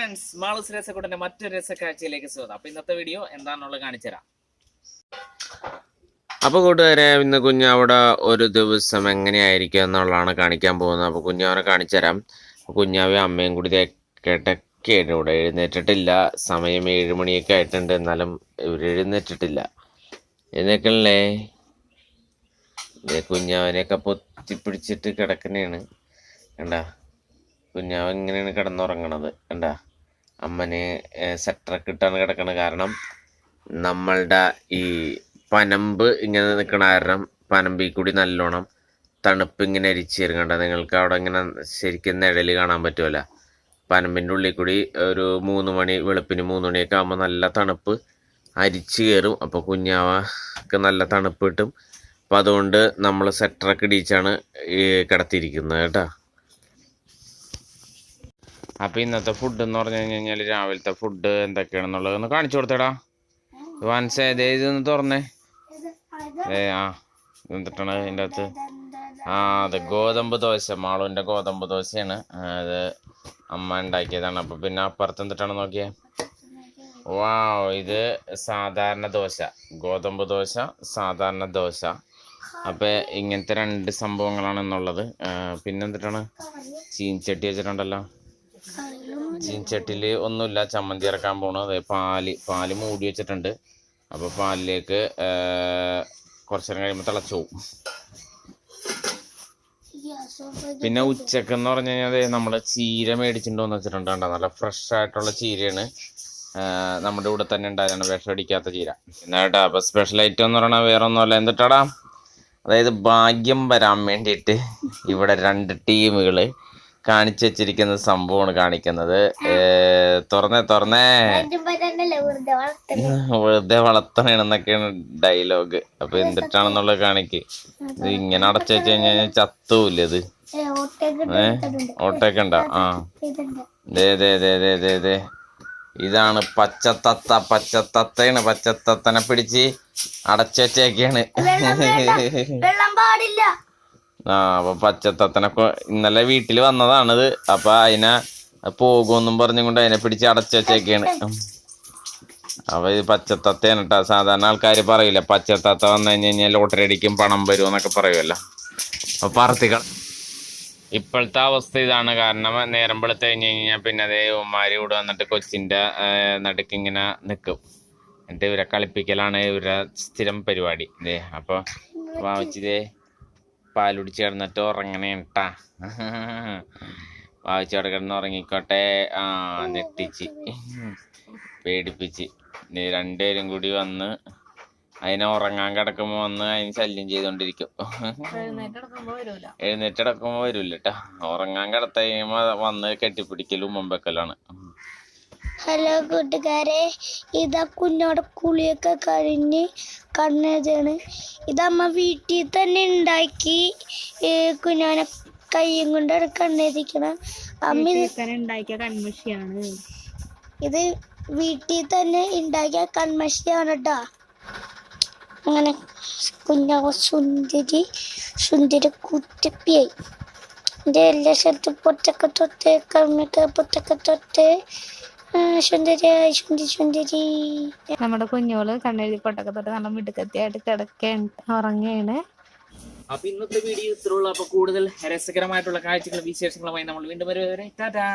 Friends, Malu's രസക്കൂട്ടിന്റെ മറ്റൊരു രസക്കാഴ്ചയിലേക്ക് സ്വാഗതം. അപ്പൊ ഇന്നത്തെ വീഡിയോ എന്താണെന്നുള്ളത് കാണിച്ചുതരാം. അപ്പോൾ കൂട്ടുകാരെ, ഇന്ന് കുഞ്ഞാവിടെ ഒരു ദിവസം എങ്ങനെയായിരിക്കും എന്നുള്ളതാണ് കാണിക്കാൻ പോകുന്നത്. അപ്പോൾ കുഞ്ഞാവനെ കാണിച്ചു തരാം. കുഞ്ഞാവെ അമ്മയും കൂടി കിടക്കുകയാണ്. ഇവിടെ എഴുന്നേറ്റിട്ടില്ല. സമയം 7 മണിയൊക്കെ ആയിട്ടുണ്ട്. എന്നാലും ഇവർ എഴുന്നേറ്റിട്ടില്ല. എഴുന്നേക്കണല്ലേ? കുഞ്ഞാവനെയൊക്കെ പൊത്തിപ്പിടിച്ചിട്ട് കിടക്കണേണ്. കണ്ടാ, കുഞ്ഞാവ് ഇങ്ങനെയാണ് കിടന്നുറങ്ങണത്. കണ്ടാ, അമ്മന് സെറ്ററൊക്കെ ഇട്ടാണ് കിടക്കണത്. കാരണം നമ്മളുടെ ഈ പനമ്പ് ഇങ്ങനെ നിൽക്കണ കാരണം പനമ്പിൽ കൂടി നല്ലോണം തണുപ്പ് ഇങ്ങനെ അരിച്ചു തരും. കണ്ട, നിങ്ങൾക്ക് അവിടെ ഇങ്ങനെ ശരിക്കും നിഴൽ കാണാൻ പറ്റുമല്ലോ. പനമ്പിൻ്റെ ഉള്ളിൽ കൂടി ഒരു 3 മണി, വെളുപ്പിന് 3 മണിയൊക്കെ ആകുമ്പോൾ നല്ല തണുപ്പ് അരിച്ചു കയറും. അപ്പോൾ കുഞ്ഞാവക്ക് നല്ല തണുപ്പ് കിട്ടും. അപ്പം അതുകൊണ്ട് നമ്മൾ സെറ്ററൊക്കെ ഇടിച്ചാണ് കിടത്തിയിരിക്കുന്നത് കേട്ടോ. അപ്പോൾ ഇന്നത്തെ ഫുഡ് എന്ന് പറഞ്ഞു കഴിഞ്ഞാൽ രാവിലത്തെ ഫുഡ് എന്തൊക്കെയാണെന്നുള്ളത് ഒന്ന് കാണിച്ചു കൊടുത്തേടാ. വാൻസേതേ ഇതൊന്ന് തുറന്നേ. എന്നിട്ടാണ് അതിൻ്റെ അകത്ത് അത് ഗോതമ്പ് ദോശ, മാളുവിൻ്റെ ഗോതമ്പ് ദോശയാണ്. അത് അമ്മ ഉണ്ടാക്കിയതാണ്. അപ്പോൾ പിന്നെ അപ്പുറത്ത് എന്തിട്ടാണ് നോക്കിയേ. ഇത് സാധാരണ ദോശ, ഗോതമ്പ് ദോശ, സാധാരണ ദോശ. അപ്പോൾ ഇങ്ങനത്തെ 2 സംഭവങ്ങളാണ് എന്നുള്ളത്. പിന്നെ എന്തിട്ടാണ് ചീൻചട്ടി വെച്ചിട്ടുണ്ടല്ലോ. ചീൻചട്ടിയിൽ ഒന്നുമില്ല, ചമ്മന്തി ഇറക്കാൻ പോണത്. പാല് മൂടി വെച്ചിട്ടുണ്ട്. അപ്പോൾ പാലിലേക്ക് കുറച്ച് നേരം കഴിയുമ്പോൾ തിളച്ചു പോകും. പിന്നെ ഉച്ചക്ക് എന്ന് പറഞ്ഞു കഴിഞ്ഞാൽ നമ്മൾ ചീര മേടിച്ചിട്ടുണ്ടോന്ന് വെച്ചിട്ടുണ്ട്. നല്ല ഫ്രഷ് ആയിട്ടുള്ള ചീരയാണ്. നമ്മുടെ ഇവിടെ തന്നെ ഉണ്ടായതാണ്, വിഷം അടിക്കാത്ത ചീര. എന്നാട്ടാ, അപ്പോൾ സ്പെഷ്യൽ ഐറ്റം എന്ന് പറഞ്ഞാൽ വേറെ ഒന്നുമല്ല. എന്തിട്ടാടാ, അതായത് ഭാഗ്യം വരാൻ വേണ്ടിയിട്ട് ഇവിടെ 2 ടീമുകൾ കാണിച്ചു വെച്ചിരിക്കുന്ന സംഭവമാണ് കാണിക്കുന്നത്. തുറന്നേ വെറുതെ വളർത്തണെന്നൊക്കെയാണ് ഡയലോഗ്. അപ്പൊ എന്തിട്ടാണെന്നുള്ളത് കാണിക്ക്. ഇത് ഇങ്ങനെ അടച്ചു വെച്ച് കഴിഞ്ഞാൽ ചത്തൂല്ല. ഇത് ഓട്ടയൊക്കെ ഉണ്ടാ. ദേ ഇതാണ് പച്ചത്തത്തയാണ്. പച്ചത്തത്തനെ പിടിച്ച് അടച്ചു വെച്ചേക്കാണ്. അപ്പൊ പച്ചത്തത്തനൊക്കെ ഇന്നലെ വീട്ടിൽ വന്നതാണിത്. അപ്പൊ അതിനെ പോകുമെന്നും പറഞ്ഞും കൊണ്ട് അതിനെ പിടിച്ച് അടച്ചു വെച്ചേക്കാണ്. അപ്പൊ ഇത് പച്ചത്തത്തയാണ് കേട്ടോ. സാധാരണ ആൾക്കാർ പറയില്ല, പച്ചത്തത്ത വന്നു കഴിഞ്ഞാൽ ലോട്ടറി അടിക്കും, പണം വരും എന്നൊക്കെ പറയുമല്ലോ. അപ്പൊ പാർത്തികൾ ഇപ്പോഴത്തെ അവസ്ഥ ഇതാണ്. കാരണം നേരം വെളുത്ത് കഴിഞ്ഞ് കഴിഞ്ഞാൽ പിന്നെ അതേ ഉമ്മാര് ഇവിടെ വന്നിട്ട് കൊച്ചിൻ്റെ നടുക്ക് ഇങ്ങനെ നിൽക്കും. എന്നിട്ട് ഇവരെ കളിപ്പിക്കലാണ് ഇവരെ സ്ഥിരം പരിപാടി. അപ്പോൾ വാവച്ചിതേ പാലുടിച്ച് കിടന്നിട്ട് ഉറങ്ങണേട്ടാ. വാവിച്ചവിടെ കിടന്ന് ഉറങ്ങിക്കോട്ടെ. നെട്ടിച്ച് പേടിപ്പിച്ച് 2 പേരും കൂടി വന്ന് അതിനെ ഉറങ്ങാൻ കിടക്കുമ്പോൾ വന്ന് അതിന് ശല്യം ചെയ്തോണ്ടിരിക്കും. എഴുന്നേറ്റ് കിടക്കുമ്പോൾ വരൂല കേട്ടാ. ഉറങ്ങാൻ കിടത്ത കഴിയുമ്പോൾ വന്ന് കെട്ടിപ്പിടിക്കലും മുമ്പെക്കലാണ്. ഹലോ കൂട്ടുകാരെ, ഇതാ കുഞ്ഞോടെ കുളിയൊക്കെ കഴിഞ്ഞ് കണ്ണെഴുതാണ്. ഇതമ്മ വീട്ടിൽ തന്നെ ഉണ്ടാക്കി കുഞ്ഞോനെ കയ്യും കൊണ്ട് കണ്ണെഴുതിക്കണം. അമ്മ ഉണ്ടാക്കിയ കൺമഷിയാണ് ഇത്. വീട്ടിൽ തന്നെ ഉണ്ടാക്കിയ കൺമഷിയാണ് കേട്ടോ. അങ്ങനെ കുഞ്ഞാവ സുന്ദരി കുറ്റപ്പിയായി. എൻ്റെ എല്ലാ സ്ഥലത്തും പൊട്ടൊക്കെ തൊട്ട് കമ്മൊക്കെ പൊട്ടൊക്കെ തൊട്ട് സുന്ദരി. നമ്മുടെ കുഞ്ഞോള് കണ്ണെഴുതി പൊട്ടൊക്കെ തൊട്ട് നല്ല മിടുക്കത്തിയായിട്ട് ഉറങ്ങയാണ്. അപ്പൊ ഇന്നത്തെ വീഡിയോ ഇത്രയുള്ളൂ. അപ്പൊ കൂടുതൽ രസകരമായിട്ടുള്ള കാഴ്ചകളും വിശേഷങ്ങളുമായി നമ്മൾ വീണ്ടും വരുവരെ ടാറ്റാ.